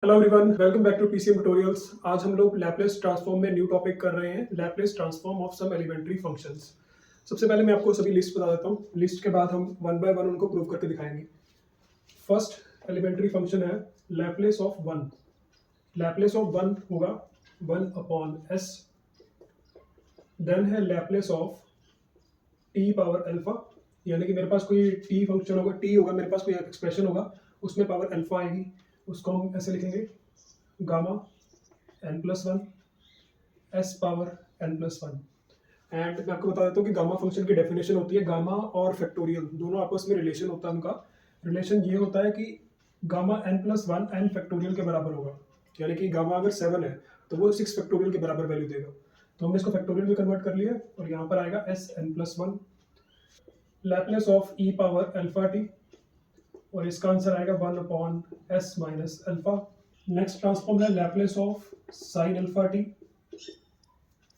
Hello everyone, welcome back to PCM tutorials. आज हम लोग लैपलेस ट्रांसफॉर्म में न्यू टॉपिक कर रहे हैं, Laplace transform of some elementary functions. सबसे पहले मैं आपको सभी लिस्ट बता देता हूँ। लिस्ट के बाद हम वन बाय वन उनको प्रूव करके दिखाएंगे। फर्स्ट एलिमेंट्री फंक्शन है Laplace of one. Laplace of one होगा वन अपॉन एस। देन है Laplace of T power alpha, यानी कि मेरे पास कोई टी फंक्शन होगा, टी होगा, मेरे पास कोई एक्सप्रेशन होगा, उसमें पावर अल्फा आएगी। उसको हम ऐसे लिखेंगे gamma n plus one s power n plus one. And मैं आपको बता देता हूँ कि गामा फंक्शन की डेफिनेशन होती है, गामा और फैक्टोरियल दोनों आपस में रिलेशन होता है। उनका रिलेशन ये होता है कि gamma n plus one n factorial के बराबर होगा, यानी कि गामा अगर 7 है तो वो 6 फैक्टोरियल के बराबर वैल्यू देगा। तो हमने इसको फैक्टोरियल में कन्वर्ट कर लिया और यहाँ पर आएगा s n plus one Laplace of e power alpha t, और इसका आंसर आएगा one upon s minus alpha. Next transform है Laplace of sine alpha t.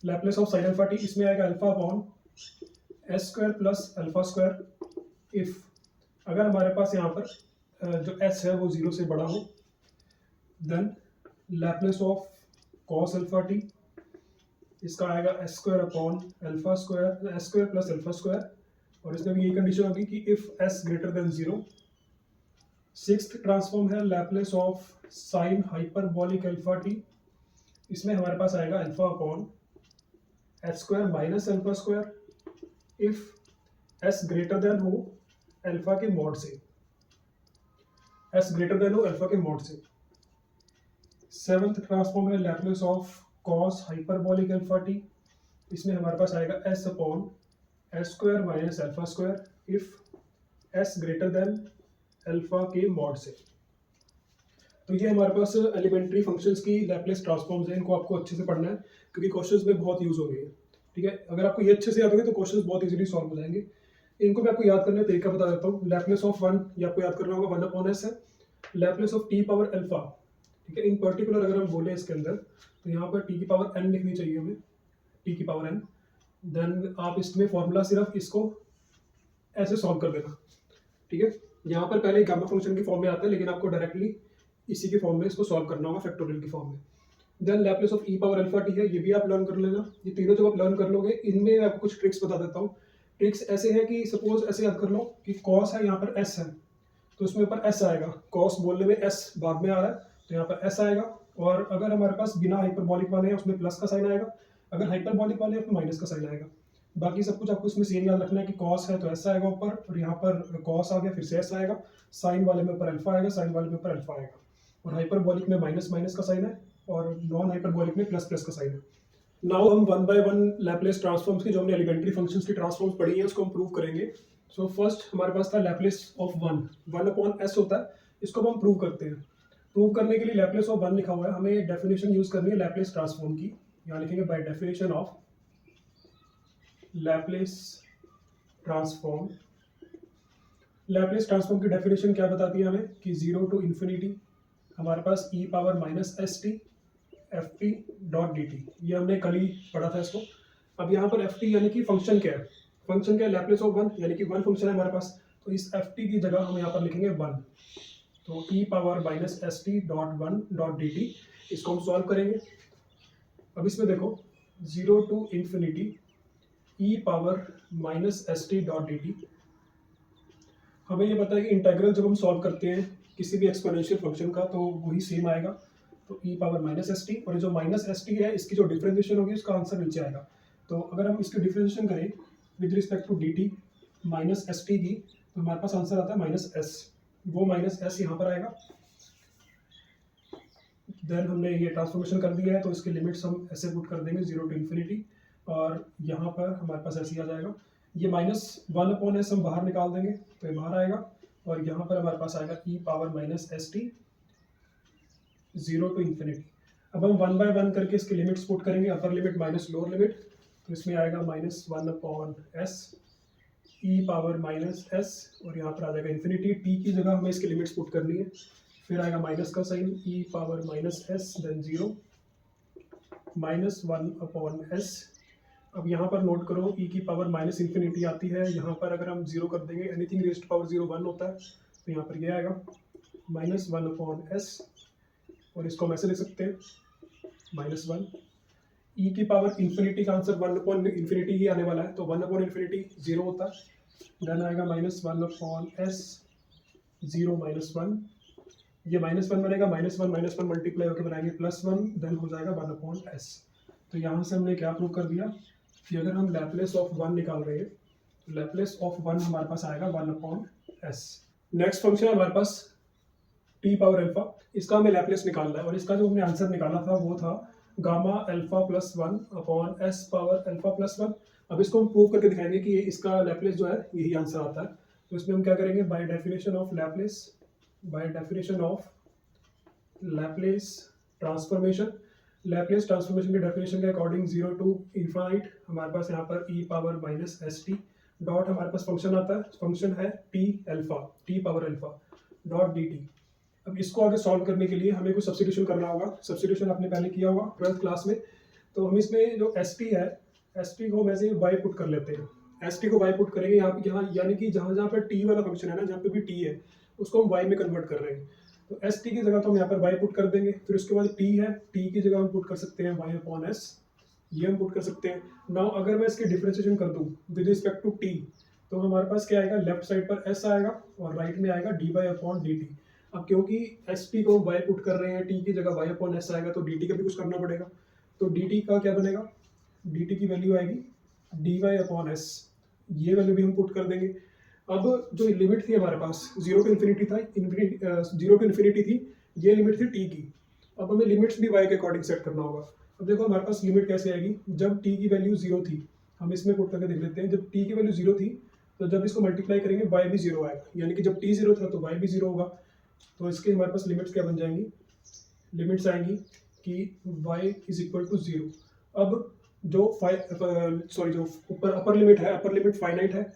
Laplace of sine alpha t, इसमें आएगा alpha upon s square plus alpha square if अगर हमारे पास यहाँ पर जो एस है वो 0 से बड़ा हो। Then Laplace of cos alpha t, इसका आएगा s square upon alpha square, s square plus alpha square, और इसमें भी यही कंडीशन होगी कि if s greater than 0। Sixth transform है Laplace of sine hyperbolic alpha t. इसमें हमारे पास आएगा alpha upon h square minus alpha square if s greater than हो अल्फा के मॉड से, एस ग्रेटर देन हो अल्फा के मॉड से। सेवंथ ट्रांसफॉर्म है Laplace of cos hyperbolic alpha t. इसमें हमारे पास आएगा S upon s square minus alpha square if s greater then alpha के मॉड से। तो ये हमारे पास एलिमेंट्री फंक्शंस की लैपलेस ट्रांसफॉर्म्स हैं। इनको आपको अच्छे से पढ़ना है क्योंकि क्वेश्चंस में बहुत यूज होंगे। ठीक है, अगर आपको ये अच्छे से याद होंगे तो क्वेश्चंस बहुत इजीली सॉल्व हो जाएंगे। इनको मैं आपको याद करने का तरीका बता देता हूँ। लैपलेस ऑफ वन, ये आपको याद करना होगा, वन अपॉन एस है। Laplace of T power alpha, ठीक है, इन पर्टिकुलर अगर हम बोले इसके अंदर तो यहाँ पर टी की पावर एन लिखनी चाहिए हमें, टी की पावर एन। देन आप इसमें फॉर्मूला सिर्फ इसको ऐसे सॉल्व कर देना। ठीक है, यहाँ पर पहले गामा फंक्शन की फॉर्म में आता है, लेकिन आपको डायरेक्टली इसी के फॉर्म में इसको सॉल्व करना होगा, फैक्टोरियल की फॉर्म में। Then Laplace of e power alpha t है, ये भी आप लर्न कर लेना। ये तीनों जब आप लर्न कर लोगे, इनमें आपको कुछ ट्रिक्स बता देता हूँ। ट्रिक्स ऐसे हैं कि सपोज ऐसे याद कर लो कि कॉस है, यहाँ पर एस है, तो इसमें ऊपर एस आएगा। कॉस बोलने में एस बाद में आ रहा है तो यहाँ पर एस आएगा। और अगर हमारे पास बिना हाइपरबॉलिक वाले हैं उसमें प्लस का साइन आएगा, अगर हाइपरबॉलिक वाले हैं उसमें माइनस का साइन आएगा। बाकी सब कुछ आपको इसमें सेम याद रखना है कि कॉस है तो एस आएगा ऊपर, और यहाँ पर कॉस आ गया फिर से एस आएगा। साइन वाले में ऊपर अल्फा आएगा, साइन वाले में ऊपर अल्फा आएगा। और हाइपरबॉलिक में माइनस माइनस का साइन है, और नॉन हाइपरबॉलिक में प्लस प्लस का साइन है। नाउ हम one by one Laplace transforms की, जो हमने एलिमेंट्री फंक्शंस की ट्रांसफॉर्म्स पढ़ी है, उसको हम प्रूव करेंगे। सो फर्स्ट हमारे पास था Laplace of one, one upon S होता है, इसको हम प्रूव करते हैं। प्रूव करने के लिए लैपलेस ऑफ वन लिखा हुआ है, हमें डेफिनेशन यूज करनी है लैपलेस ट्रांसफॉर्म की। यहाँ लिखेंगे by definition of Laplace transform. Laplace transform की डेफिनेशन क्या बताती है हमें कि 0 टू इन्फिनिटी हमारे पास e power minus s t f t dot d t, ये हमने कल ही पढ़ा था इसको। अब यहाँ पर एफ टी यानी कि फंक्शन क्या है, फंक्शन क्या है, लैपलेस ऑफ वन, यानी कि वन फंक्शन है हमारे पास, तो इस एफ टी की जगह हम यहाँ पर लिखेंगे वन। तो e power minus s t dot one dot d t, इसको हम सॉल्व करेंगे। अब इसमें देखो 0 to infinity e power minus s t dot d t, हमें ये पता है कि इंटेग्रल जब हम सॉल्व करते हैं किसी भी एक्सपोनेंशियल फंक्शन का तो वही सेम आएगा। तो e power minus s t, और जो माइनस एस टी है इसकी जो डिफरेंशिएशन होगी उसका आंसर नीचे आएगा। तो अगर हम इसकी डिफरेंशिएशन करें with respect to d t minus s t की, तो हमारे पास आंसर आता है माइनस एस। वो माइनस एस यहाँ पर आएगा। देन हमने ये ट्रांसफॉर्मेशन कर दिया है तो इसके लिमिट्स हम ऐसे पुट कर देंगे 0 टू इन्फिनिटी, और यहाँ पर हमारे पास ऐसे ही आ जाएगा। ये माइनस वन अपॉन एस हम बाहर निकाल देंगे तो ये बाहर आएगा, और यहाँ पर हमारे पास आएगा ई power minus s t 0 to infinity. अब हम वन बाय वन करके इसके लिमिट्स पुट करेंगे, upper limit minus lower limit, तो इसमें आएगा minus one upon S e power minus s, और यहाँ पर आ जाएगा इन्फिनिटी। टी की जगह हमें इसके लिमिट्स पुट करनी है, फिर आएगा माइनस का sine e power minus S then 0 minus one upon s. अब यहाँ पर नोट करो ई की पावर माइनस इन्फिनिटी आती है, यहाँ पर अगर हम 0 कर देंगे, एनीथिंग रेज्ड पावर 0 1 होता है, तो यहाँ पर ये आएगा माइनस वन अपॉन एस और इसको हम ऐसे लिख सकते हैं -1। ई की पावर इन्फिनिटी का आंसर 1/इन्फिनिटी ही आने वाला है, तो 1/इन्फिनिटी 0 होता है। देन आएगा -1/s 0 -1, ये -1 बनेगा, -1 मल्टीप्लाई होकर बनाएंगे +1, देन हो जाएगा 1/s। तो यहाँ से हमने क्या प्रूव कर दिया कि अगर हम लैप्लेस ऑफ 1 निकाल रहे हैं, लैप्लेस ऑफ 1 हमारे पास आएगा 1/s। नेक्स्ट फंक्शन है हमारे पास t पावर अल्फा, इसका हमें लैप्लेस निकालना है और इसका जो हमने आंसर निकाला था वो था gamma alpha plus 1 upon s power alpha plus 1। अब इसको हम प्रूव करके दिखाएंगे कि इसका लैप्लेस जो है यही आंसर आता है। तो इसमें हम क्या करेंगे, by definition of Laplace, bye definition of Laplace transformation, Laplace transformation के डेफिनेशन के अकॉर्डिंग 0 टू इन्फाइनाइट हमारे पास यहाँ पर e power minus s t dot हमारे पास फंक्शन आता है, फंक्शन है t alpha, t power alpha dot d t. अब इसको आगे सॉल्व करने के लिए हमें कुछ सब्स्टिट्यूशन करना होगा। सब्स्टिट्यूशन आपने पहले किया होगा 12th क्लास में। तो हम इसमें जो एस टी है, एस टी को हम ऐसे वाई पुट कर लेते हैं, एस टी को वाई पुट करेंगे यहाँ यानी कि जहाँ जहाँ पर टी वाला फंक्शन है ना, जहाँ पे भी टी है उसको हम वाई में कन्वर्ट कर रहे हैं। तो एस टी की जगह तो हम यहाँ पर वाई पुट कर देंगे, फिर उसके बाद टी है, टी की जगह हम पुट कर सकते हैं वाई अपॉन एस, ये हम पुट कर सकते हैं। नाउ अगर मैं इसकी डिफरेंशिएशन कर दूँ विद रिस्पेक्ट टू टी, तो हमारे पास क्या आएगा, लेफ्ट साइड पर एस आएगा और राइट में आएगा d y upon d t. अब क्योंकि एस टी को वाई पुट कर रहे हैं, टी की जगह वाई अपॉन एस आएगा, तो डी टी का भी कुछ करना पड़ेगा। तो डी टी का क्या बनेगा, डी टी की वैल्यू आएगी डी वाई अपॉन एस, ये वैल्यू भी हम पुट कर देंगे। अब जो लिमिट थी हमारे पास 0 टू इन्फिनिटी था, 0 टू इन्फिनिटी थी, ये लिमिट थी टी की। अब हमें लिमिट्स भी वाई के अकॉर्डिंग सेट करना होगा। अब देखो हमारे पास लिमिट कैसे आएगी, जब टी की वैल्यू 0 थी, हम इसमें पुट करके देख लेते हैं। जब टी की वैल्यू 0 थी तो जब इसको मल्टीप्लाई करेंगे वाई भी 0 आएगा, यानी कि जब टी 0 था तो वाई भी 0 होगा। तो इसके हमारे पास लिमिट्स क्या बन जाएंगी, लिमिट्स आएंगी कि y इज इक्वल टू 0। अब जो जो ऊपर अपर लिमिट है, अपर लिमिट फाइनाइट है,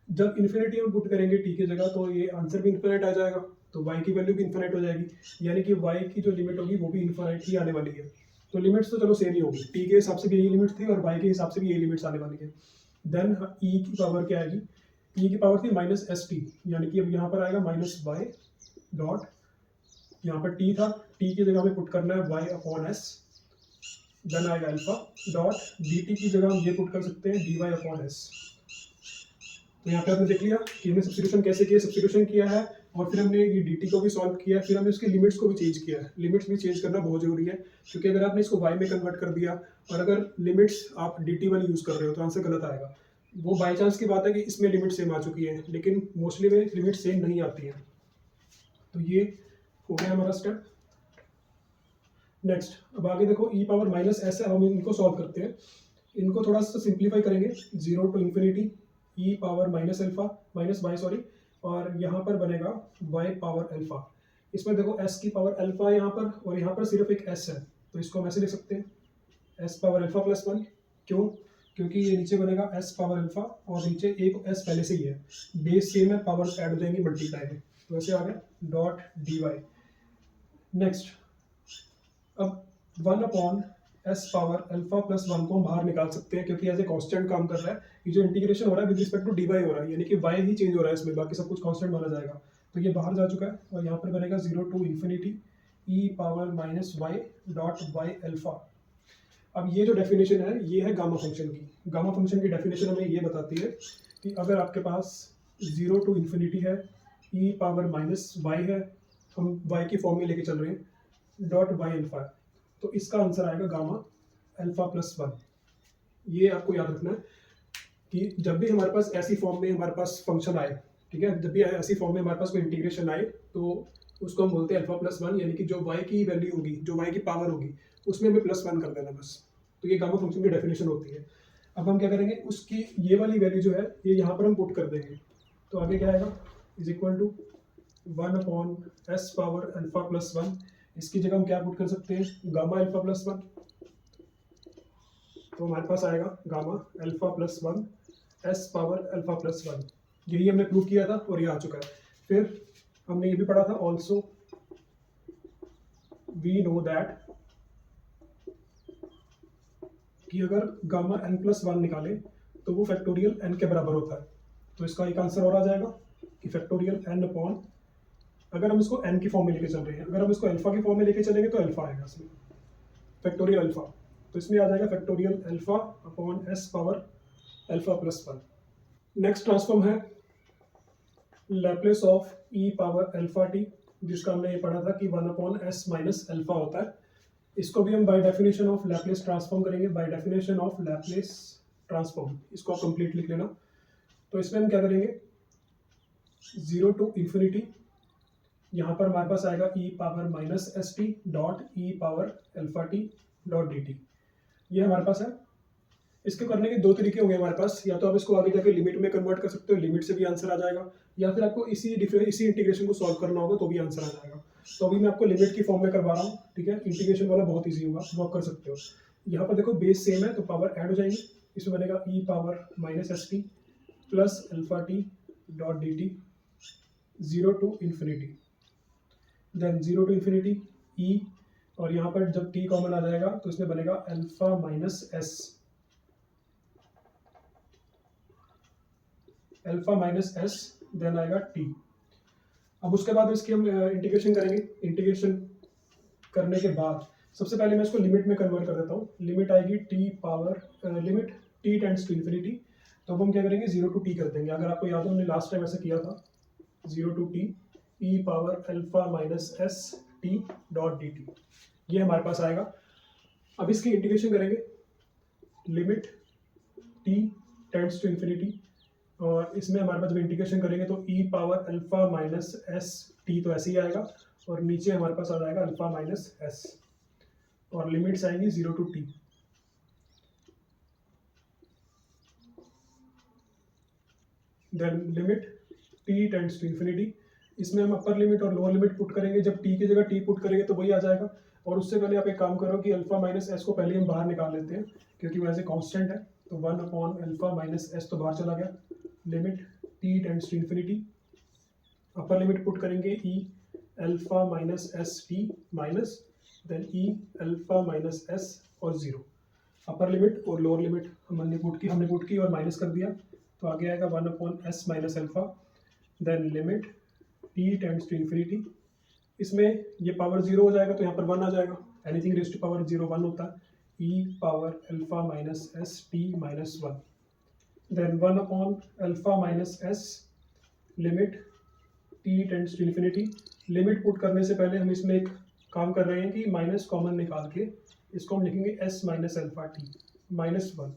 जब इन्फिनिटी हम पुट करेंगे t की जगह तो ये आंसर भी इन्फिनाइट आ जाएगा, तो y की वैल्यू भी इन्फिनाइट हो जाएगी, यानी कि y की जो लिमिट होगी वो भी इन्फिनाइट ही आने वाली है। तो लिमिट्स तो चलो सेम ही होगी, t के हिसाब से भी यही लिमिट थी और y के हिसाब से भी यही लिमिट्स आने वाली है। देन e की पावर क्या आएगी, e की पावर थी माइनस एस टी, यानी कि अब यहाँ पर आएगा माइनस वाई डॉट, यहाँ पर t था, t की जगह हमें पुट करना है y अपॉन एस, देन आएगा अल्फा डॉट dt की जगह हम ये पुट कर सकते हैं dy अपॉन एस। तो यहाँ पे आपने देख लिया कि हमने सब्स्टिट्यूशन कैसे किया, सब्स्टिट्यूशन किया है और फिर हमने ये dt को भी सॉल्व किया है, फिर हमने उसकी लिमिट्स को भी चेंज किया है। लिमिट्स भी चेंज करना बहुत जरूरी है, क्योंकि अगर आपने इसको y में कन्वर्ट कर दिया और अगर लिमिट्स आप dt वाली यूज़ कर रहे हो तो आंसर गलत आएगा। वो बाई चांस की बात है कि इसमें लिमिट सेम आ चुकी है, लेकिन मोस्टली में लिमिट सेम नहीं आती है। तो ये हो गया हमारा स्टेप। नेक्स्ट अब आगे देखो e पावर माइनस एस है, हम इनको सॉल्व करते हैं। इनको थोड़ा सा सिंप्लीफाई करेंगे, 0 to infinity e power minus alpha minus y sorry, और यहाँ पर बनेगा y पावर अल्फा। इसमें देखो s की पावर अल्फा है यहाँ पर, और यहाँ पर सिर्फ एक s है, तो इसको हम ऐसे लिख सकते हैं s पावर अल्फा प्लस 1। क्यों, क्योंकि ये नीचे बनेगा s पावर अल्फा और नीचे एक s पहले से ही है, बेस सेम है, पावर ऐड हो जाएंगी मल्टीप्लाई में, तो ऐसे आ गया डॉट डी वाई। नेक्स्ट अब 1 upon s power alpha plus 1 को हम बाहर निकाल सकते हैं, क्योंकि एज ए कांस्टेंट काम कर रहा है। ये जो इंटीग्रेशन हो रहा है with respect to d y हो रहा है, यानी कि वाई ही चेंज हो रहा है इसमें, बाकी सब कुछ कांस्टेंट माना जाएगा। तो ये बाहर जा चुका है और यहाँ पर बनेगा 0 to infinity e power minus y dot y alpha. अब ये जो डेफिनेशन है ये है गामा फंक्शन की। गामा फंक्शन की डेफिनेशन हमें ये बताती है कि अगर आपके पास 0 टू इन्फिनिटी है, ई पावर माइनस वाई है, हम वाई की फॉर्म में लेके चल रहे हैं, डॉट वाई अल्फा, तो इसका आंसर आएगा गामा अल्फा प्लस 1। ये आपको याद रखना है कि जब भी हमारे पास ऐसी फॉर्म में हमारे पास फंक्शन आए, ठीक है, जब भी ऐसी फॉर्म में हमारे पास कोई इंटीग्रेशन आए तो उसको हम बोलते हैं अल्फा प्लस 1, यानी कि जो y की वैल्यू होगी, जो y की पावर होगी, उसमें हमें प्लस 1 कर देना बस। तो ये गामा फंक्शन की डेफिनेशन होती है। अब हम क्या करेंगे, उसकी ये वाली वैल्यू जो है ये यहाँ पर हम पुट कर देंगे, तो आगे क्या आएगा, is equal to 1 upon s power alpha plus 1। इसकी जगह हम क्या पुट कर सकते हैं, गामा अल्फा प्लस 1, तो हमारे पास आएगा gamma alpha plus 1 S power alpha plus 1। यही हमने प्रूव किया था और ये आ चुका है। फिर हमने ये भी पढ़ा था, ऑल्सो वी नो दैट कि अगर गामा n प्लस 1 निकाले तो वो फैक्टोरियल n के बराबर होता है। तो इसका एक आंसर और आ जाएगा कि फैक्टोरियल n अपॉन अगर हम इसको एन की फॉर्म में लेके चल रहे हैं, अगर हम इसको अल्फा की फॉर्म में लेके चलेंगे तो अल्फा आएगा इसमें, फैक्टोरियल अल्फा। तो इसमें आ जाएगा factorial alpha upon s power alpha plus 1। Next transform है Laplace of e power alpha t, जिसका हमने ये पढ़ा था कि 1 अपॉन एस माइनस अल्फा होता है। इसको भी हम by definition of Laplace transform करेंगे, by definition of Laplace transform. इसको आप कंप्लीट लिख लेना। तो इसमें हम क्या करेंगे, 0 टू इन्फिनिटी, यहाँ पर हमारे पास आएगा ई power minus s t dot e power alpha t dot d t, ये हमारे पास है। इसके करने के दो तरीके होंगे हमारे पास, या तो आप इसको आगे जाके लिमिट में कन्वर्ट कर सकते हो, लिमिट से भी आंसर आ जाएगा, या फिर आपको इसी इंटीग्रेशन को सॉल्व करना होगा तो भी आंसर आ जाएगा। तो अभी मैं आपको लिमिट की फॉर्म में करवा रहा हूँ, ठीक है। इंटीग्रेशन वाला बहुत ईजी होगा, वो आप कर सकते हो। यहाँ पर देखो बेस सेम है तो पावर ऐड हो जाएंगे, इसमें बनेगा e power minus s t plus alpha t dot d t, 0 to infinity, then 0 to infinity e, और यहाँ पर जब टी कॉमन आ जाएगा तो इसमें बनेगा alpha minus s, alpha minus S, then आएगा टी। अब उसके बाद इसकी हम इंटीग्रेशन करेंगे। इंटीग्रेशन करने के बाद सबसे पहले मैं इसको लिमिट में कन्वर्ट कर देता हूँ। लिमिट आएगी t power limit t tends to infinity, तो अब हम क्या करेंगे 0 टू टी कर देंगे। अगर आपको याद हो हमने लास्ट टाइम ऐसे किया था, 0 to t e power alpha minus s t dot d t, ये हमारे पास आएगा। अब इसकी इंटीग्रेशन करेंगे, limit t tends to infinity, और इसमें हमारे पास जब इंटीग्रेशन करेंगे तो e power alpha minus s t तो ऐसे ही आएगा, और नीचे हमारे पास आ जाएगा अल्फा माइनस एस, और लिमिट्स आएंगी 0 to t. Then limit t tends to infinity, इसमें हम अपर लिमिट और लोअर लिमिट पुट करेंगे। जब टी की जगह टी पुट करेंगे तो वही आ जाएगा, और उससे पहले आप एक काम करो कि अल्फा माइनस एस को पहले हम बाहर निकाल लेते हैं, क्योंकि वैसे कांस्टेंट है। तो 1 अपॉन अल्फा माइनस एस तो बाहर चला गया, limit t tends to infinity, upper limit put करेंगे e alpha minus s t minus then e alpha minus s और 0। अपर लिमिट और लोअर लिमिट हमने पुट की और माइनस कर दिया, तो आगे आएगा 1 upon s minus alpha, then limit t tends to infinity. इसमें ये पावर 0 हो जाएगा तो यहाँ पर 1 आ जाएगा, एनीथिंग रेज़्ड टू पावर 0 1 होता है, e power alpha minus s t minus 1, then 1 upon alpha minus s, limit t tends to infinity. Limit put करने से पहले हम इसमें एक काम कर रहे हैं कि माइनस कॉमन निकाल के इसको हम लिखेंगे S minus alpha t minus 1।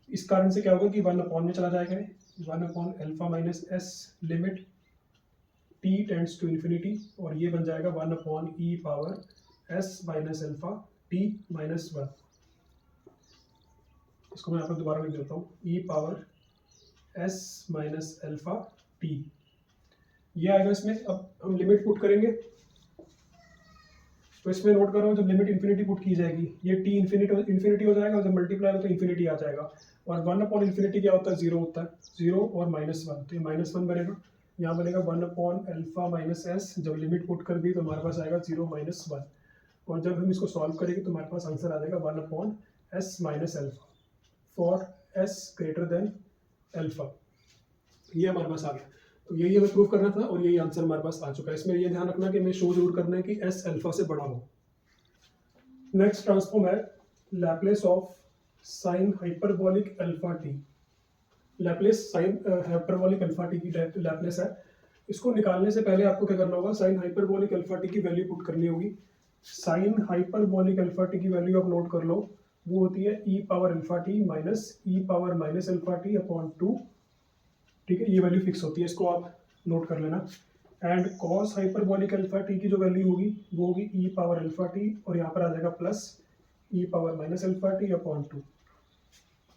इस कारण से क्या होगा कि 1 अपॉन में चला जाएगा, 1 upon alpha minus s, limit t tends to infinity, और ये बन जाएगा 1 upon e power s minus alpha t minus 1। इसको मैं यहाँ पर दोबारा लिख देता हूँ, e power s minus alpha t, ये आएगा इसमें। अब हम लिमिट पुट करेंगे, तो इसमें नोट करो जब लिमिट इन्फिनिटी पुट की जाएगी ये टी इन्फिनिटी हो जाएगा, और जब मल्टीप्लाई होगा तो इन्फिनिटी आ जाएगा, और 1 अपॉन इन्फिनिटी क्या होता है, 0 होता है, 0 और माइनस 1, तो ये माइनस 1 बनेगा। यहाँ बनेगा 1 अपॉन अल्फा माइनस एस, जब लिमिट पुट कर दी तो हमारे पास आएगा 0 माइनस 1, और जब हम इसको सॉल्व करेंगे तो हमारे पास आंसर आ जाएगा 1 upon s minus alpha for S greater then alpha, ये हमारे पास आ गया। तो यही हमें प्रूव करना था और यही आंसर हमारे पास आ चुका है। इसमें ये ध्यान रखना कि हमें शो जरूर करना है कि एस अल्फा से बड़ा हो। नेक्स्ट ट्रांसफॉर्म है Laplace of sine hyperbolic alpha t. Laplace sine hyperbolic alpha t की लैप्लेस है। इसको निकालने से पहले आपको क्या करना होगा, साइन हाइपरबोलिक अल्फा टी की वैल्यू पुट करनी होगी। साइन हाइपरबोलिक अल्फा टी की वैल्यू आप नोट कर लो, वो होती है e power alpha t minus e power minus alpha T upon 2, ठीक है। ये वैल्यू फिक्स होती है, इसको आप नोट कर लेना। And cos hyperbolic alpha t की जो वैल्यू होगी वो होगी ई पावर अल्फा टी, और यहाँ पर आ जाएगा plus e power minus alpha T upon 2,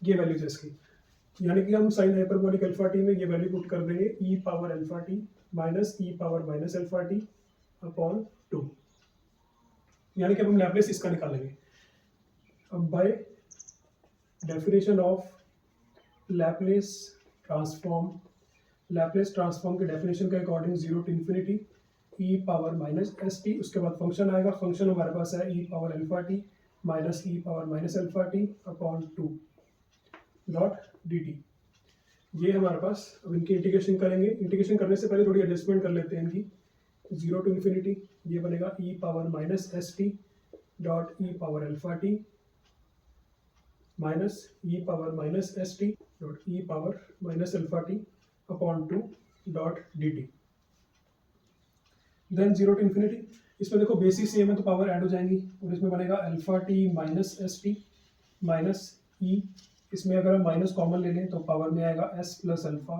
ये वैल्यूज है इसकी। यानी कि हम साइन हाइपरबोलिक अल्फा टी में ये वैल्यू पुट कर देंगे e power alpha t minus e power minus alpha T upon 2, यानी कि अब हम लैप्लेस इसका निकालेंगे। अब by definition of Laplace transform के डेफिनेशन के according 0 to infinity e power minus s t, उसके बाद फंक्शन आएगा। फंक्शन हमारे पास है e power alpha t minus e power minus alpha T upon 2 dot d t, ये हमारे पास। अब इनकी इंटीग्रेशन करेंगे। इंटीग्रेशन करने से पहले थोड़ी एडजस्टमेंट कर लेते हैं इनकी। 0 टू इन्फिनिटी ये बनेगा e power minus s t dot e power alpha t minus e power minus s t dot e power minus alpha T upon 2 dot d t. Then 0 to infinity, इसमें देखो basis same है तो power add हो जाएंगी और इसमें बनेगा alpha t minus s t minus e, इसमें अगर हम माइनस कॉमन ले लें तो पावर में आएगा S plus alpha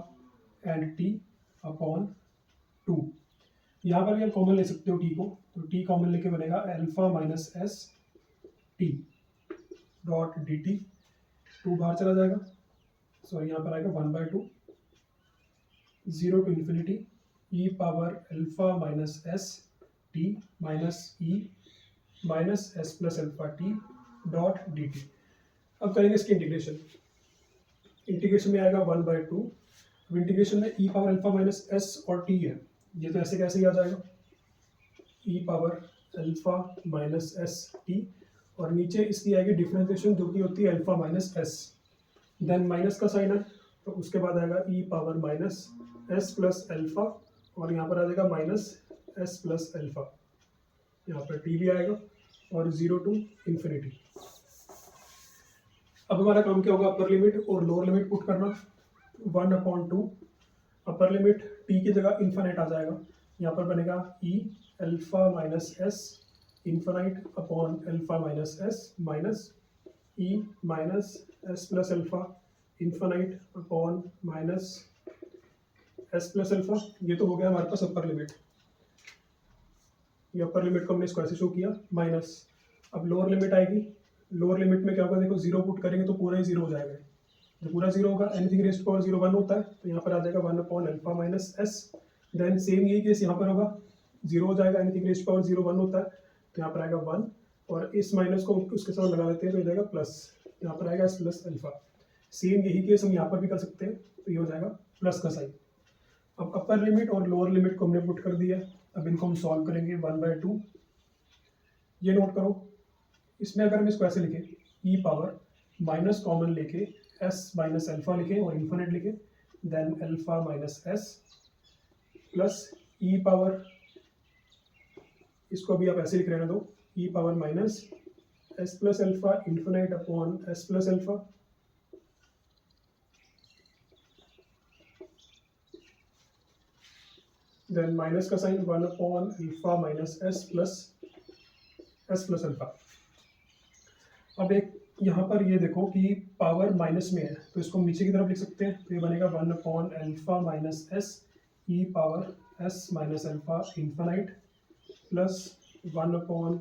and T upon 2। यहाँ पर भी आप कॉमन ले सकते हो टी को, तो टी कॉमन लेके बनेगा alpha minus s t dot d T, 2 बाहर चला जाएगा, सॉरी यहाँ पर आएगा 1/2 0 to infinity e power alpha minus s t minus e minus S plus alpha t dot d t. अब करेंगे इसकी इंटीग्रेशन, इंटीग्रेशन में आएगा 1/2। अब इंटीग्रेशन में e power alpha minus s और टी है, ये तो ऐसे कैसे ही आ जाएगा e power alpha minus s t, और नीचे इसकी आएगी डिफरेंशिएशन जो कि होती है alpha minus S, then minus का साइन है तो उसके बाद आएगा ई power minus S plus alpha और यहाँ पर आ जाएगा माइनस एस प्लस अल्फा, यहाँ पर टी भी आएगा और 0 टू इन्फिनिटी। अब हमारा काम क्या होगा, अपर लिमिट और लोअर लिमिट पुट करना। 1/2 अपर लिमिट टी की जगह इन्फिनाइट आ जाएगा, यहाँ पर बनेगा e alpha minus s infinite upon alpha minus S minus e minus S plus alpha infinite upon minus S plus alpha. ये तो हो गया हमारे पास अपर लिमिट, ये अपर लिमिट को हमने इसको ऐसे शो किया माइनस। अब लोअर लिमिट आएगी, लोअर लिमिट में क्या होगा, देखो 0 पुट करेंगे तो पूरा ही 0 हो जाएगा, जब पूरा 0 होगा एनीथिंग रेज़्ड टू पावर 0 1 होता है तो यहाँ पर आ जाएगा 1 upon alpha minus S. Then same यही केस यहाँ पर होगा, 0 हो जाएगा, एनीथिंग रेज़्ड टू पावर 0 1 होता है तो यहाँ पर आएगा 1 और इस माइनस को उसके साथ लगा देते हैं तो हो जाएगा प्लस, यहाँ पर आएगा एस प्लस अल्फा। सेम यही केस हम यहाँ पर भी कर सकते हैं तो ये हो जाएगा प्लस का साइन। अब अपर लिमिट और लोअर लिमिट को हमने पुट कर दिया, अब इनको हम सॉल्व करेंगे 1/2। ये नोट करो, इसमें अगर हम इसको ऐसे लिखें ई पावर माइनस कॉमन लेके एस माइनस अल्फा लिखें और इन्फिनिट लिखें, then alpha minus S plus e power, इसको अभी आप ऐसे लिख रहने दो, e power minus S plus alpha infinite upon S plus alpha then minus का sign 1 upon alpha minus S plus alpha. अब एक यहाँ पर ये देखो कि पावर माइनस में है तो इसको हम नीचे की तरफ लिख सकते हैं, तो ये बनेगा 1 upon alpha minus s e power s minus alpha infinite plus 1 upon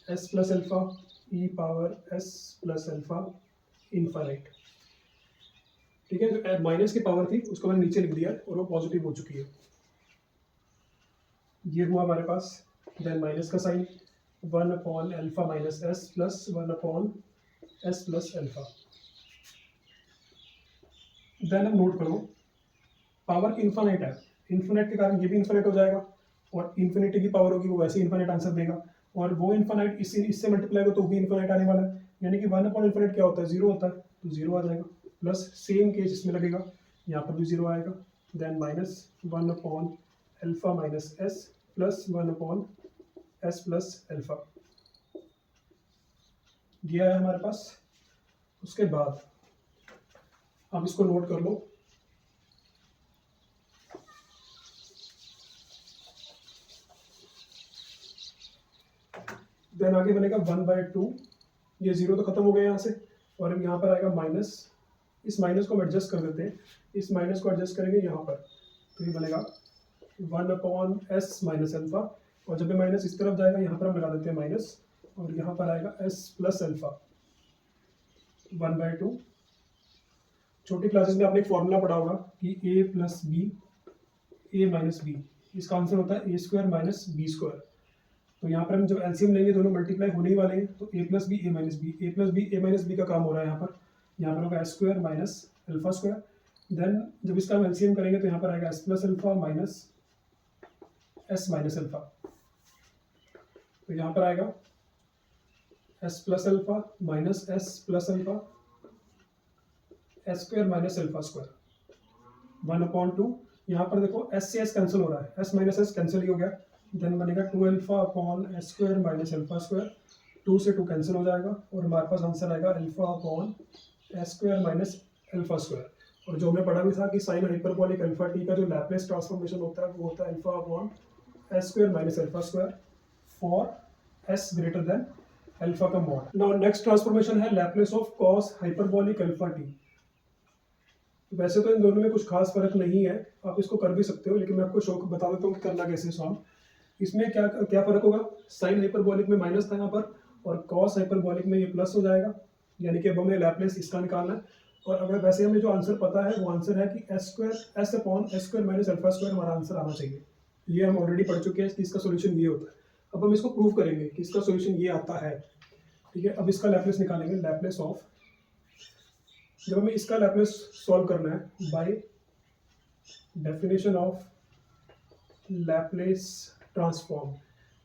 S plus alpha e power s plus alpha infinite. ठीक है, जो माइनस की पावर थी उसको मैंने नीचे लिख दिया और वो पॉजिटिव हो चुकी है, ये हुआ हमारे पास। देन माइनस का sign 1 upon alpha minus S plus 1 upon S plus alpha. Then हम नोट करो पावर इन्फिनिट है, इन्फिनिट के कारण ये भी इन्फिनिट हो जाएगा और इन्फिनिटी की पावर होगी वो वैसे इन्फिनिट आंसर देगा, और वो इन्फिनिट इससे मल्टीप्लाई हो तो भी इन्फिनिट आने वाला है, यानी कि 1 अपॉन इन्फिनिट क्या होता है, 0 होता है, तो 0 आ जाएगा। प्लस सेम केस इसमें लगेगा, यहाँ पर भी 0 आएगा। Then minus 1 upon alpha minus S plus 1 upon S plus alpha, दिया है हमारे पास। उसके बाद आप इसको नोट कर लो, देन आगे बनेगा 1/2, ये 0 तो खत्म हो गया यहाँ से, और यहाँ पर आएगा माइनस, इस माइनस को हम एडजस्ट कर देते हैं, इस माइनस को एडजस्ट करेंगे यहाँ पर तो ये बनेगा 1 अपॉन एस माइनस अल्फा, और जब ये माइनस इस तरफ जाएगा यहाँ पर हम लगा देते हैं माइनस, और यहाँ पर आएगा एस प्लस अल्फा 1/2। छोटी क्लासेस में आपने एक फॉर्मूला पढ़ा होगा कि ए plus B A minus B, इसका आंसर होता है ए स्क्वायर माइनस बी स्क्वायर। तो यहाँ पर हम जब एलसीएम लेंगे दोनों मल्टीप्लाई होने ही वाले हैं, तो A plus B A minus B, A plus B A minus B का काम हो रहा है यहाँ पर होगा S square minus alpha square. Then जब इसका हम एलसीएम करेंगे तो यहाँ पर आएगा S plus alpha minus S minus alpha, तो यहाँ पर आएगा S plus alpha minus S plus alpha S square minus alpha square 1/2। यहाँ पर देखो एस से एस कैंसिल हो रहा है, एस माइनस एस कैंसिल ही हो गया, देन बनेगा 2 alpha upon s square minus alpha square, 2 से 2 कैंसिल हो जाएगा और हमारे पास आंसर आएगा alpha upon s square minus alpha square. और जो हमने पढ़ा भी था कि साइन हाइपरबोलिक अल्फा टी का जो लैप्लेस ट्रांसफॉर्मेशन होता है वो होता है alpha upon s square minus alpha square for S greater then alpha का मॉड। नाउ नेक्स्ट ट्रांसफॉर्मेशन है Laplace of cos hyperbolic alpha T. वैसे तो इन दोनों में कुछ खास फर्क नहीं है, आप इसको कर भी सकते हो, लेकिन मैं आपको शौक बता देता हूँ कि करना कैसे सॉल्व। इसमें क्या क्या फर्क होगा, साइन हाइपरबोलिक में माइनस था यहाँ पर और कॉस हाइपरबोलिक में ये प्लस हो जाएगा, यानी कि अब हमें लैप्लेस इसका निकालना है। और अगर वैसे हमें जो आंसर पता है वो आंसर है कि S square S upon s square minus alpha square हमारा आंसर आना चाहिए। ये हम ऑलरेडी पढ़ चुके हैं कि इसका सोल्यूशन ये होता है। अब हम इसको प्रूव करेंगे कि इसका सोल्यूशन ये आता है। ठीक है, अब इसका लैप्लेस निकालेंगे, लैप्लेस ऑफ, जब हमें इसका लैप्लेस सॉल्व करना है bye definition of Laplace transform.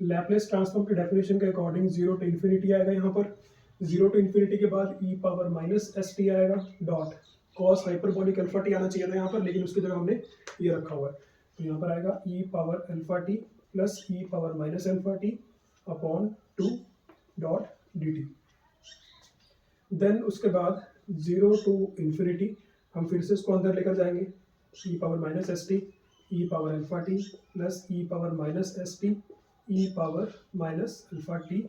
Laplace transform की डेफिनेशन के अकॉर्डिंग 0 टू इन्फिनिटी आएगा, यहाँ पर 0 टू इन्फिनिटी के बाद e power minus s T आएगा dot cos hyperbolic alpha T आना चाहिए था यहाँ पर, लेकिन उसकी जगह हमने ये रखा हुआ है। तो यहाँ पर आएगा ई power alpha t plus e power minus alpha T upon 2 dot d t. Then उसके बाद 0 टू इन्फिनिटी हम फिर से इसको अंदर लेकर जाएंगे, e power minus s t e power alpha t plus e power minus s t e power minus alpha T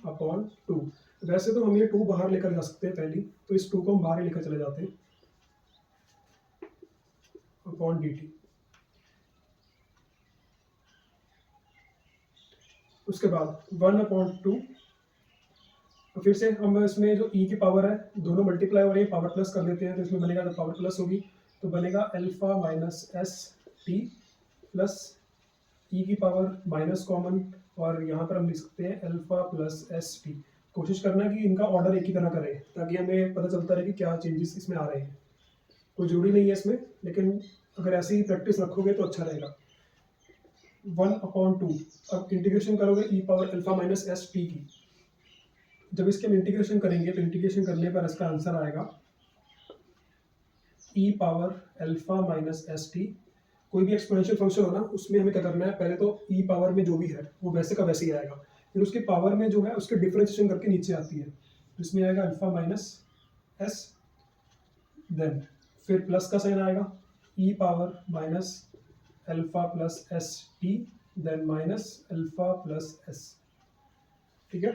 upon 2। वैसे तो हम ये 2 बाहर लेकर जा सकते हैं पहली, तो इस 2 को हम बाहर ही लेकर चले जाते हैं अपॉन डी टी। उसके बाद 1/2, तो फिर से हम इसमें जो e की पावर है दोनों मल्टीप्लाई हो रही है, पावर प्लस कर देते हैं, तो इसमें बनेगा जब पावर प्लस होगी तो बनेगा alpha minus s t plus e की पावर माइनस कॉमन, और यहाँ पर हम लिख सकते हैं अल्फा प्लस एस टी। कोशिश करना है कि इनका ऑर्डर एक ही तरह का रहे ताकि हमें पता चलता रहे कि क्या चेंजेस इसमें आ रहे हैं। कोई जरूरी नहीं है इसमें, लेकिन अगर ऐसी ही प्रैक्टिस रखोगे तो अच्छा रहेगा। 1/2, अब इंटीग्रेशन करोगे e power alpha minus s t की, जब इसके हम इंटीग्रेशन करेंगे तो इंटीग्रेशन करने पर इसका आंसर आएगा ई power alpha minus s t. कोई भी एक्सपोनेंशियल फंक्शन हो ना उसमें हमें क्या करना है, पहले तो ई पावर में जो भी है वो वैसे का वैसे ही आएगा, फिर उसके पावर में जो है उसके डिफरेंशिएशन करके नीचे आती है, तो इसमें आएगा अल्फा माइनस एस, देन फिर प्लस का साइन आएगा ई power minus alpha plus s t, then minus alpha plus s. ठीक है,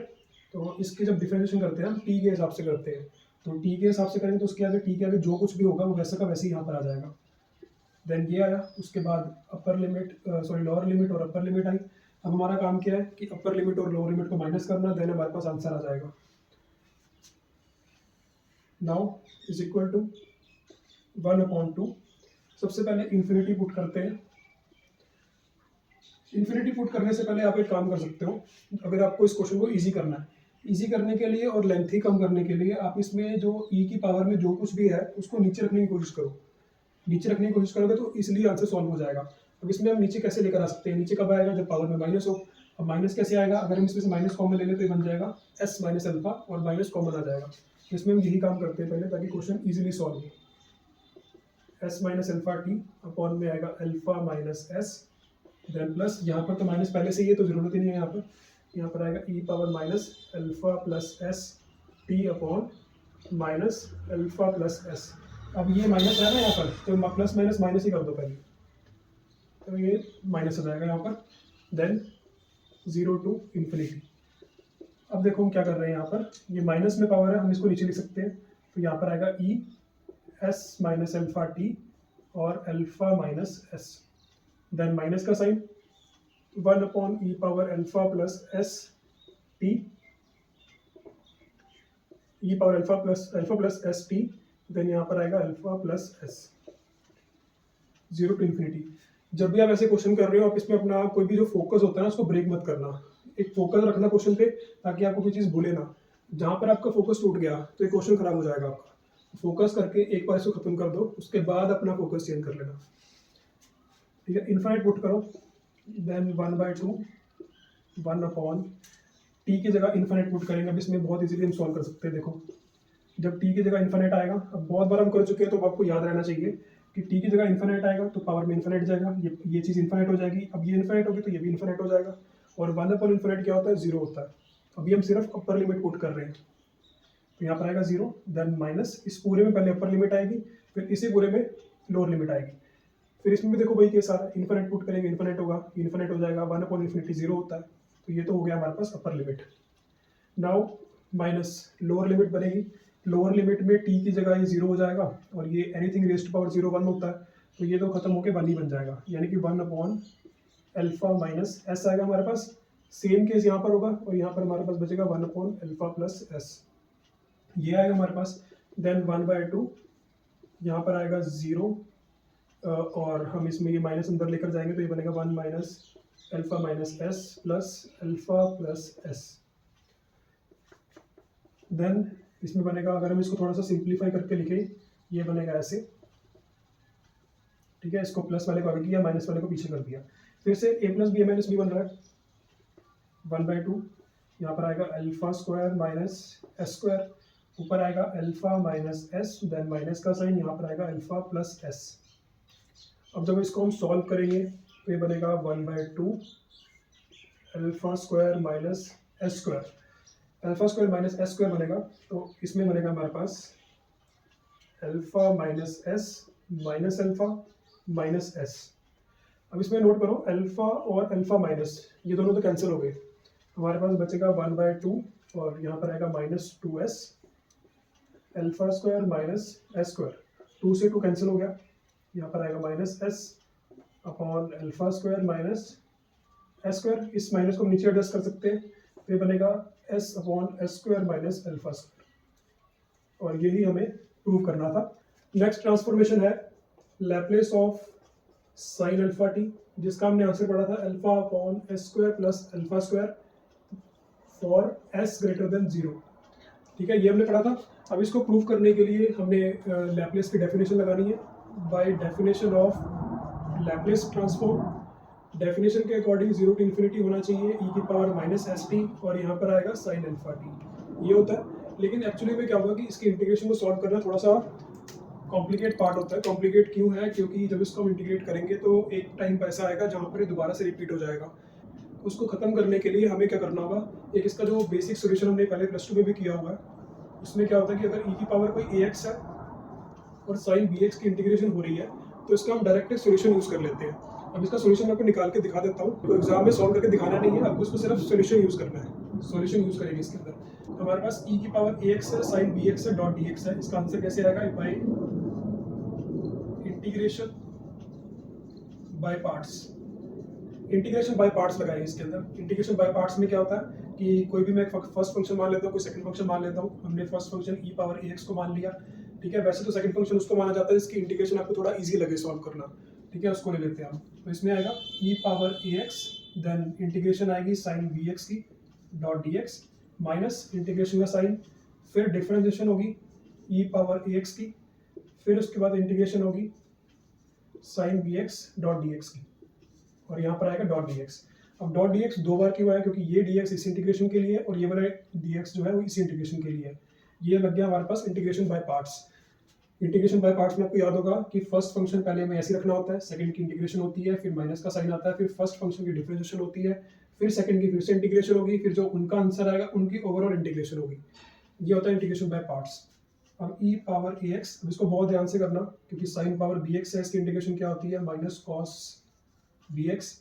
तो इसके जब डिफरेंशिएशन करते हैं हम टी के हिसाब से करते हैं, तो टी के हिसाब से करेंगे तो उसके आगे टी के आगे जो कुछ भी होगा वो वैसे का वैसे ही यहाँ पर आ जाएगा। देन ये आया, उसके बाद अपर लिमिट लोअर लिमिट और अपर लिमिट आई। अब हमारा काम क्या है कि अपर लिमिट और लोअर लिमिट को माइनस करना, देन हमारे पास आंसर आ जाएगा। Now is equal to 1/2। सबसे पहले इन्फिनिटी पुट करते हैं। इन्फिनिटी पुट करने से पहले आप एक काम कर सकते हो, अगर आपको इस क्वेश्चन को इजी करना है, इजी करने के लिए और लेंथ ही कम करने के लिए आप इसमें जो ई की पावर में जो कुछ भी है उसको नीचे रखने की कोशिश करो। नीचे रखने की कोशिश करोगे तो इसलिए आंसर सॉल्व हो जाएगा। अब इसमें हम नीचे कैसे लेकर आ सकते हैं, नीचे कब आएगा जब पावर में माइनस हो। अब माइनस कैसे आएगा, अगर हम इसमें से माइनस कॉमन ले लें तो ये बन जाएगा एस माइनस अल्फा और माइनस कॉमन आ जाएगा। तो इसमें हम यही काम करते हैं पहले ताकि क्वेश्चन ईजिली सॉल्व हो। S minus alpha T upon में आएगा alpha minus S, then plus, यहाँ पर तो माइनस पहले से ही है तो जरूरत ही नहीं है यहाँ पर आएगा ई power minus alpha plus s t upon minus alpha plus s. अब ये माइनस है ना यहाँ पर, तो प्लस माइनस माइनस ही कर दो पहले, तो ये माइनस हो जाएगा यहाँ पर। Then 0 to infinity. अब देखो हम क्या कर रहे हैं, यहाँ पर ये माइनस में पावर है, हम इसको नीचे लिख सकते हैं, तो यहाँ पर आएगा e s minus alpha t और alpha minus S, then minus का sign 1 e power alpha plus s t, e power alpha plus s t, then यहाँ पर आएगा alpha plus s. 0 to infinity. जब भी आप ऐसे क्वेश्चन कर रहे हो आप इसमें अपना कोई भी जो फोकस होता है ना उसको ब्रेक मत करना, एक फोकस रखना क्वेश्चन पे ताकि आपको कोई चीज़ भूले ना। जहाँ पर आपका फोकस टूट गया तो ये क्वेश्चन खराब हो जाएगा आपका। फोकस करके एक बार इसको खत्म कर दो, उसके बाद अपना फोकस चेंज कर लेना। ठीक है, इन्फिनिट पुट करो, देन 1/2 1 टी की जगह इन्फिनिट पुट करेंगे। अब इसमें बहुत इजीली हम सॉल्व कर सकते हैं। देखो जब टी की जगह इन्फिनिट आएगा, अब बहुत बार हम कर चुके हैं तो आपको याद रहना चाहिए कि t की जगह इन्फिनिट आएगा तो पावर में इन्फिनिट जाएगा, ये चीज़ इन्फिनिट हो जाएगी। अब ये इन्फिनिट होगी तो ये भी इन्फिनिट हो जाएगा, और 1/इन्फिनिट क्या होता है, 0 होता है। अभी हम सिर्फ अपर लिमिट पुट कर रहे हैं, तो यहाँ पर आएगा 0, देन माइनस, इस पूरे में पहले अपर लिमिट आएगी, फिर इसी पूरे में लोअर लिमिट आएगी। फिर इसमें भी देखो वही केस आ रहा है, इन्फिनिट पुट करेंगे, इन्फिनिट होगा, इन्फिनिट हो जाएगा, 1/इन्फिनिटी 0 होता है, तो ये तो हो गया हमारे पास upper limit. Now minus lower limit बनेगी, लोअर लिमिट में t की जगह ये 0 हो जाएगा, और ये एनीथिंग रेज़्ड टू पावर 0 1 होता है, तो ये तो खत्म होकर 1 ही बन जाएगा, यानी कि 1/अल्फा माइनस s आएगा हमारे पास। सेम केस यहाँ पर होगा, और यहाँ पर हमारे पास बचेगा 1/अल्फा प्लस s, ये आएगा हमारे पास। देन 1/2 यहाँ पर आएगा 0, और हम इसमें ये माइनस अंदर लेकर जाएंगे तो ये बनेगा 1/अल्फा minus s plus alpha plus s। Then इसमें बनेगा, अगर हम इसको थोड़ा सा सिंप्लीफाई करके लिखें, ये बनेगा ऐसे, ठीक है। इसको प्लस वाले को आगे किया, माइनस वाले को पीछे कर दिया। फिर से a plus B A minus B बन रहा है, 1/2 यहाँ पर आएगा alpha square minus S square, ऊपर आएगा alpha minus S, then minus का साइन, यहाँ पर आएगा अल्फा प्लस एस। अब जब इसको हम सॉल्व करेंगे तो ये बनेगा 1/2 alpha square minus S square, alpha square minus S square बनेगा, तो इसमें बनेगा हमारे पास alpha minus S minus alpha minus s. अब इसमें नोट करो, अल्फा और अल्फा माइनस ये दोनों तो कैंसिल हो गए, हमारे पास बचेगा 1/2, और यहाँ पर आएगा -2s alpha square minus S square, 2 से 2 कैंसिल हो गया, यहाँ पर आएगा -s upon alpha square minus S square. इस माइनस को नीचे एडजस्ट कर सकते हैं, तो ये बनेगा s upon s square minus alpha square, और यही हमें प्रूव करना था। नेक्स्ट ट्रांसफॉर्मेशन है Laplace of sine alpha t, जिसका हमने आंसर पढ़ा था alpha upon s square plus alpha square for s greater than 0, ठीक है, ये हमने पढ़ा था। अब इसको प्रूव करने के लिए हमने लैप्लेस की डेफिनेशन लगानी है, bye definition of Laplace transform. Definition के अकॉर्डिंग 0 टू इन्फिनिटी होना चाहिए e की पावर माइनस एस टी, और यहाँ पर आएगा साइन अल्फा टी, ये होता है। लेकिन एक्चुअली में क्या होगा कि इसके इंटीग्रेशन को सॉल्व करना थोड़ा सा कॉम्प्लिकेट पार्ट होता है। कॉम्प्लिकेट क्यों है, क्योंकि जब इसको हम इंटीग्रेट करेंगे तो एक टाइम ऐसा आएगा जहाँ पर ये दोबारा से रिपीट हो जाएगा। उसको ख़त्म करने के लिए हमें क्या करना होगा, एक इसका जो बेसिक सोल्यूशन हमने पहले +2 में भी किया हुआ है, उसमें क्या होता है कि अगर e की पावर कोई ax है और साइन bx की इंटीग्रेशन हो रही है, तो इसका हम डायरेक्ट सोल्यूशन यूज़ कर लेते हैं। अब इसका सोल्यूशन मैं आपको निकाल के दिखा देता हूँ, तो एग्जाम में सॉल्व करके दिखाना नहीं है, आपको इसको सिर्फ सोल्यूशन यूज़ करना है। सोल्यूशन यूज़ करेंगे इसके अंदर, हमारे पास e की पावर ax है, साइन bx है, डॉट dx है। इसका आंसर कैसे आएगा, by integration by parts. Integration by parts लगाएंगे इसके अंदर। इंटीग्रेशन बाय पार्ट्स में क्या होता है कि कोई भी मैं फर्स्ट फंक्शन मान लेता हूँ, कोई सेकंड फंक्शन मान लेता हूँ। हमने first function e power ax को मान लिया, ठीक है। वैसे तो सेकंड फंक्शन उसको माना जाता है जिसकी इंटीग्रेशन आपको थोड़ा इजी लगे सॉल्व करना, ठीक है, उसको ले लेते हैं हम। तो इसमें आएगा e power ax, then integration आएगी साइन bx की डॉट dx, माइनस इंटीग्रेशन का साइन, फिर डिफरेंशिएशन होगी e पावर ax की, फिर उसके बाद इंटीग्रेशन होगी साइन bx डॉट dx की, और यहाँ पर आएगा डॉट dx। अब डॉट dx 2 बार क्यों आया, क्योंकि ये dx इस इंटीग्रेशन के लिए और ये वाला dx जो है वो इसी इंटीग्रेशन के लिए है। ये लग गया हमारे पास integration by parts. Integration by parts में आपको याद होगा कि फर्स्ट फंक्शन पहले हमें ऐसे रखना होता है, सेकंड की इंटीग्रेशन होती है, फिर माइनस का साइन आता है, फिर फर्स्ट फंक्शन की डिफरेंशिएशन होती है, फिर सेकंड की फिर से इंटीग्रेशन होगी, फिर जो उनका आंसर आएगा उनकी ओवरऑल इंटीग्रेशन होगी। ये होता है इंटीग्रेशन बाय पार्ट्स। अब e पावर ax, अब इसको बहुत ध्यान से करना क्योंकि साइन पावर bx है, इसकी इंटीग्रेशन क्या होती है, minus cos bx,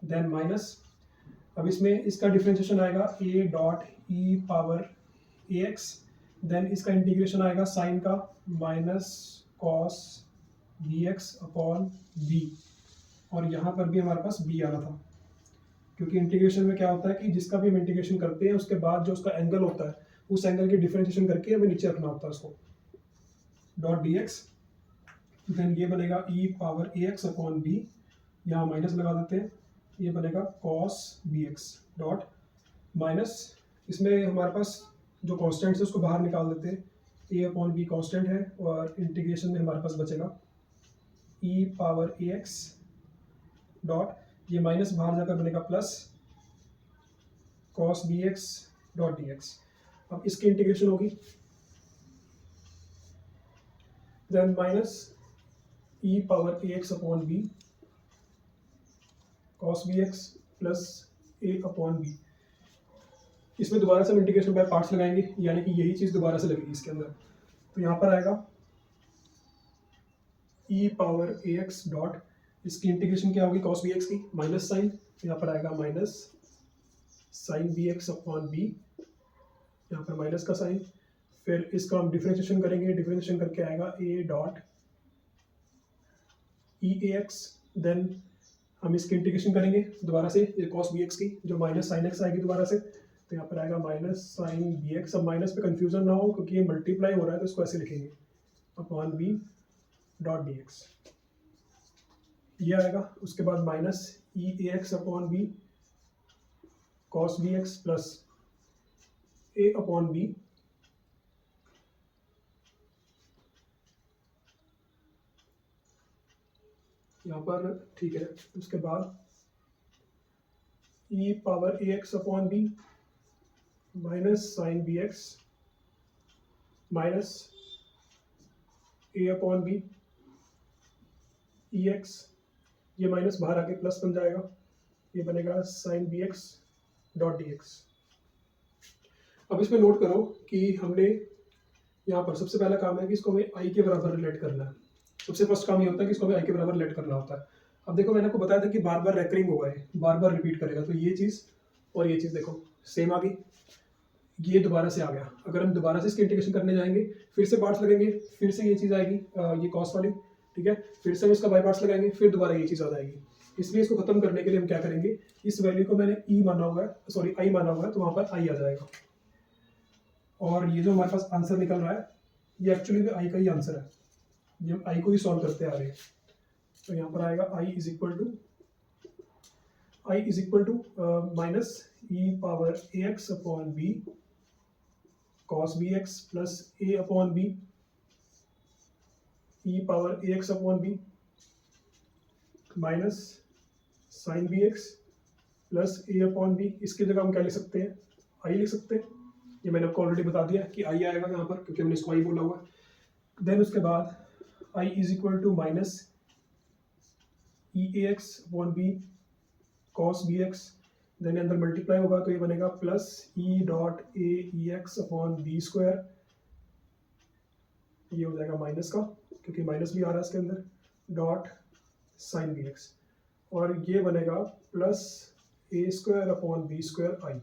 then minus, अब इसमें इसका डिफरेंशिएशन आएगा a dot e power ax, then इसका इंटीग्रेशन आएगा साइन का minus cos bx upon b, और यहाँ पर भी हमारे पास b आना था क्योंकि इंटीग्रेशन में क्या होता है कि जिसका भी हम इंटीग्रेशन करते हैं उसके बाद जो उसका एंगल होता है उस एंगल की डिफरेंशिएशन करके हमें नीचे रखना होता है उसको, डॉट dx, देन ये बनेगा e power ax upon b, यहाँ माइनस लगा देते हैं, ये बनेगा cos bx डॉट माइनस, इसमें हमारे पास जो कांस्टेंट है उसको बाहर निकाल देते हैं, a अपॉन b कांस्टेंट है, और इंटीग्रेशन में हमारे पास बचेगा e पावर ax डॉट, ये माइनस बाहर जाकर बनेगा plus cos bx dot dx। अब इसकी इंटीग्रेशन होगी, then minus e power A x upon b cos B x plus a upon b. इसमें दोबारा से हम इंटीग्रेशन बाय पार्ट्स लगाएंगे, यानी कि यही चीज़ दोबारा से लगेगी इसके अंदर। तो यहाँ पर आएगा ई पावर ए एक्स डॉट, इसकी इंटीग्रेशन क्या होगी कॉस बी एक्स की, माइनस साइन, तो यहाँ पर आएगा minus sine B X upon B, यहाँ पर माइनस का साइन। फिर इसका हम डिफरेंशिएशन करेंगे, डिफरेंशिएशन करके आएगा A dot E A X, then हम इसकी इंटीग्रेशन करेंगे दोबारा से ये कॉस बी एक्स की, जो माइनस साइन एक्स आएगी दोबारा से, तो यहाँ पर आएगा माइनस साइन बी एक्स। अब माइनस पे कंफ्यूजन ना हो क्योंकि ये मल्टीप्लाई हो रहा है, तो इसको ऐसे लिखेंगे upon b dot d x, ये आएगा। उसके बाद minus e A x upon b cos B x plus a upon B यहाँ पर, ठीक है। उसके बाद e power A x upon b minus sine B x minus a upon b e x, ये माइनस बाहर आके प्लस बन जाएगा, ये बनेगा sign B x dot d x. अब इसमें नोट करो कि हमने यहाँ पर सबसे पहला काम है कि इसको हमें आई के बराबर रिलेट करना है। सबसे फर्स्ट काम ये होता है कि इसको हमें आई के बराबर रिलेट करना होता है। अब देखो मैंने आपको बताया था कि बार बार रेकरिंग होगा, है बार बार रिपीट करेगा, तो ये चीज़ और ये चीज़ देखो सेम आ गई, ये दोबारा से आ गया। अगर हम दोबारा से इसकी इंटीग्रेशन करने जाएंगे, फिर से पार्ट्स लगेंगे, फिर से ये चीज़ आएगी, ये कॉस वाली, ठीक है। फिर से हम इसका बाई पार्ट्स लगाएंगे, फिर दोबारा ये चीज़ आ जाएगी। इसलिए इसको खत्म करने के लिए हम क्या करेंगे, इस वैल्यू को मैंने ई माना हुआ है, सॉरी आई माना हुआ है, तो वहाँ पर आई आ जाएगा। और ये जो हमारे पास आंसर निकल रहा है, ये एक्चुअली में आई का ही आंसर है, ये हम आई को ही सॉल्व करते आ रहे हैं। तो यहाँ पर आएगा I is equal to minus e power A x upon b cos B x plus a upon b E power A x upon b minus sine B x plus a upon b. इसकी जगह हम क्या लिख सकते हैं, आई लिख सकते हैं। ये मैंने आपको ऑलरेडी बता दिया कि आई आएगा यहाँ पर, क्योंकि हमने इसको आई बोला हुआ है। देन उसके बाद I is equal to minus e A x upon b cos B x, then अंदर मल्टीप्लाई होगा तो ये बनेगा plus e dot a e x upon b square, ये हो जाएगा माइनस का क्योंकि माइनस भी आ रहा है इसके अंदर, डॉट साइन बी एक्स, और ये बनेगा प्लस ए स्क्वायर अपॉन बी स्क्वायर आई।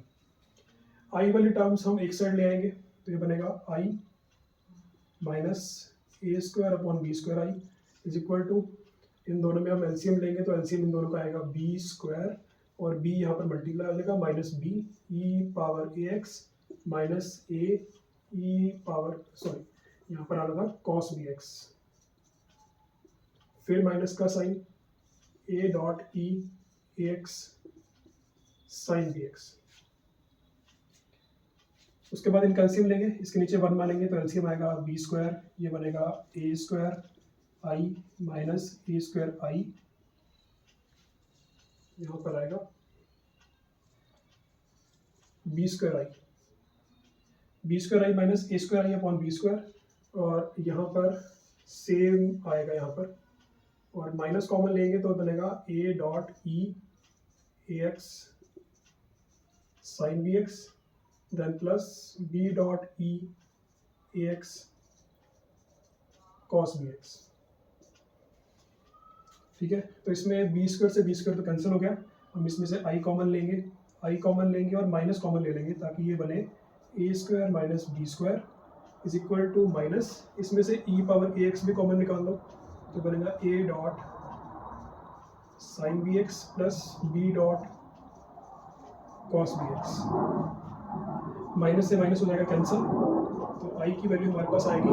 आई वाली टर्म्स हम एक साइड ले आएंगे, तो ये बनेगा I minus a square upon b square I is equal to, इन दोनों में हम एलसीएम लेंगे तो एलसीएम इन दोनों का आएगा बी स्क्वायर, और बी यहाँ पर मल्टीप्लाई हो जाएगा minus B E power A X minus A E power, sorry यहाँ पर आना था कॉस बी एक्स, फिर माइनस का sign A dot E X sine B X. उसके बाद इनका एलसीएम लेंगे, इसके नीचे वन मानेंगे तो एलसीएम आएगा बी स्क्वायर, ये बनेगा ए square I minus a square आई, यहाँ पर आएगा B square I minus a square I upon b square, और यहाँ पर सेम आएगा यहाँ पर, और माइनस कॉमन लेंगे तो बनेगा ए dot E X sine B x, then plus B dot E X cos B X, ठीक है। तो इसमें बी स्क्वायर से बी स्क्वायर तो कैंसिल हो गया, हम इसमें से आई कॉमन लेंगे और माइनस कॉमन ले लेंगे ताकि ये बने a square minus b square is equal to minus, इसमें से ई पावर ए एक्स भी कॉमन निकाल लो तो बनेगा ए dot sign B x plus B dot cos B x, minus से माइनस हो जाएगा कैंसिल, तो आई की वैल्यू हमारे पास आएगी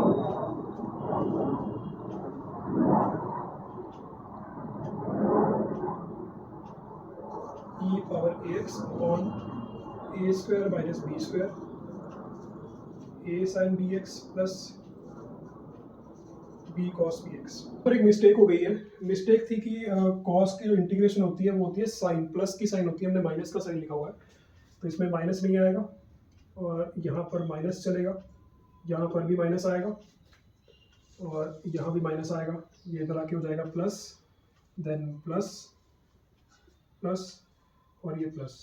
e power A x upon a square minus b square a sign B x plus b cos B x. पर एक मिस्टेक हो गई है, मिस्टेक थी कि कॉस की जो इंटीग्रेशन होती है वो होती है साइन, प्लस की साइन होती है, हमने माइनस का साइन लिखा हुआ है, तो इसमें माइनस नहीं आएगा और यहाँ पर माइनस चलेगा, यहाँ पर भी माइनस आएगा और यहाँ भी माइनस आएगा, ये इधर आके हो जाएगा प्लस, देन प्लस प्लस और ये प्लस।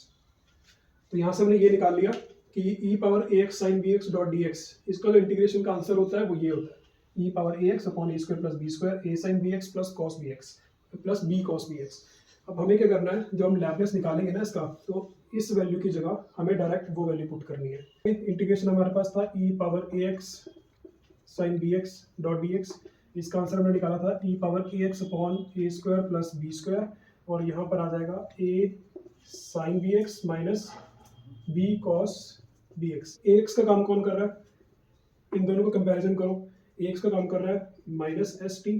तो यहाँ से हमने ये निकाल लिया कि ई पावर ए x sine B x dot d x, इसका जो इंटीग्रेशन का आंसर होता है वो ये होता है e power A x upon a square plus b square a sign B x plus cos B x plus b cos B x. अब हमें क्या करना है, जब हम लैप्लेस निकालेंगे ना इसका, तो इस वैल्यू की जगह हमें डायरेक्ट वो वैल्यू पुट करनी है। इंटीग्रेशन हमारे पास था ई पावर ए x sine B x dot d x, इसका आंसर हमने निकाला था e power A x upon a square plus b square, और यहाँ पर आ जाएगा a sign B x minus b cos B x. A x का काम कौन कर रहा है, इन दोनों का कंपैरिजन करो। ए एक्स का काम कर रहा है माइनस एस टी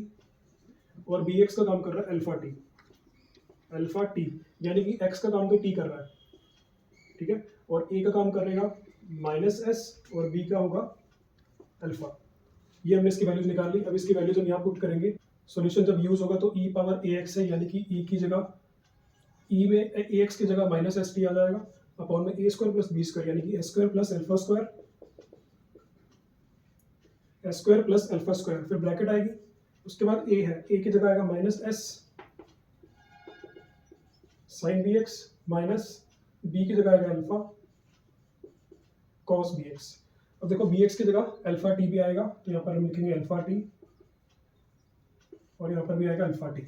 और बी एक्स का काम कर रहा है अल्फा टी, अल्फा टी यानी कि एक्स का काम तो टी कर रहा है, ठीक है, और ए का काम करेगा माइनस एस और बी का होगा अल्फा। ये हमने इसकी वैल्यूज निकाल ली। अब इसकी वैल्यूज हम यहाँ पुट करेंगे। सॉल्यूशन जब यूज होगा तो ई पावर ए एक्स है, यानी कि ई की जगह ई में ए एक्स की जगह माइनस एस टी आ जाएगा अपॉन में a square plus b square, यानी कि a square plus alpha square, s square plus alpha square, फिर ब्रैकेट आएगी। उसके बाद ए है, ए की जगह आएगा minus s sign B x minus b की जगह आएगा अल्फा कॉस बी एक्स। अब देखो बी एक्स की जगह अल्फा टी भी आएगा, तो यहाँ पर हम लिखेंगे अल्फा टी और यहाँ पर भी आएगा अल्फा टी।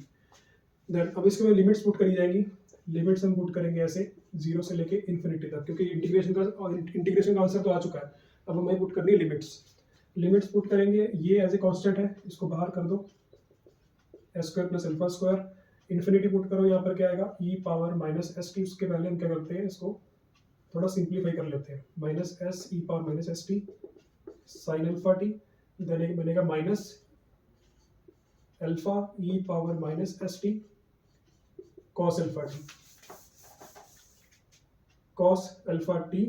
देन अब इसके में लिमिट्स पुट करी जाएंगी। लिमिट्स हम पुट करेंगे ऐसे 0 से लेके इन्फिनिटी तक, क्योंकि इंटीग्रेशन का आंसर तो आ चुका है। अब हमें पुट करनी है लिमिट्स पुट करेंगे। ये एज ए कांस्टेंट है, इसको बाहर कर दो, S square plus alpha square, infinity put करो, यहाँ पर क्या आएगा ई पावर माइनस एस टी। उसके पहले हम क्या करते हैं, इसको थोड़ा सिंप्लीफाई कर लेते हैं, minus s e power minus s t sign alpha t, then एक बनेगा minus alpha e power minus s t cos alpha t, cos alpha t,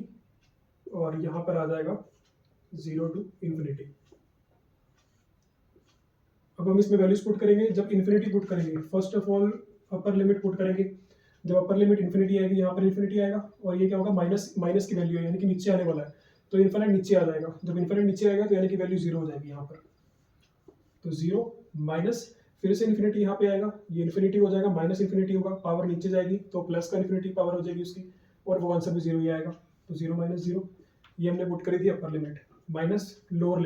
और यहाँ पर आ जाएगा 0 टू इन्फिनिटी। अब हम इसमें वैल्यूज पुट करेंगे। जब इन्फिनिटी पुट करेंगे, first of all upper limit put करेंगे। जब अपर लिमिट इन्फिनिटी आएगी, यहाँ पर इन्फिनिटी आएगा, और ये क्या होगा माइनस की वैल्यू है, यानी कि नीचे आने वाला है, तो इन्फिनिट नीचे आ जाएगा। जब इन्फिनिट नीचे आएगा तो यानी कि वैल्यू 0 हो जाएगी यहाँ पर, तो 0 माइनस फिर से इन्फिनिटी यहाँ पे आएगा, ये इन्फिनिटी हो जाएगा, माइनस इन्फिनिटी होगा, पावर नीचे जाएगी तो प्लस का इन्फिनिटी पावर हो जाएगी उसकी, और वो आंसर भी 0 ही आएगा। तो 0 माइनस 0, ये हमने पुट करी थी upper limit, minus lower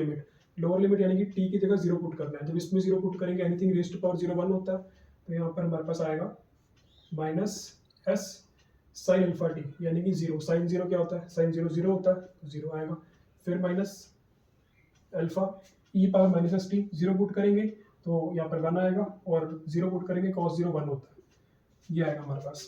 limit यानी कि टी की जगह 0 पुट करना है। जब इसमें 0 पुट करेंगे एनीथिंग रेज़ टू पावर 0 1 होता है, तो यहाँ पर हमारे पास आएगा minus s sign alpha T, यानी कि 0, साइन 0 क्या होता है, साइन 0 0 होता है, तो 0 आएगा। फिर minus alpha e power minus s t, 0 put करेंगे तो यहाँ पर 1 आएगा, और 0 पुट करेंगे कॉस 0 1 होता है, ये आएगा हमारे पास।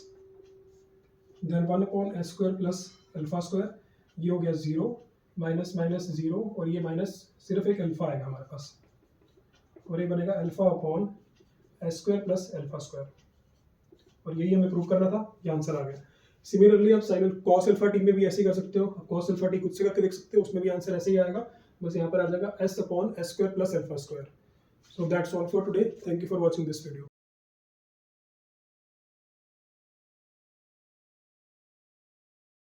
Then 1 upon s square plus alpha square, ये हो गया 0 माइनस माइनस 0, और ये माइनस सिर्फ एक अल्फा आएगा हमारे पास, और ये बनेगा alpha upon s square plus alpha square, और यही हमें प्रूव करना था, ये आंसर आ गया। सिमिलरली आप साइन कॉस अल्फा टी में भी ऐसे ही कर सकते हो, कॉस अल्फा टी खुद से करके देख सकते हो, उसमें भी आंसर ऐसे ही आएगा, बस यहाँ पर आ जाएगा S upon s square plus alpha square. So that's all for today. Thank you for watching this video.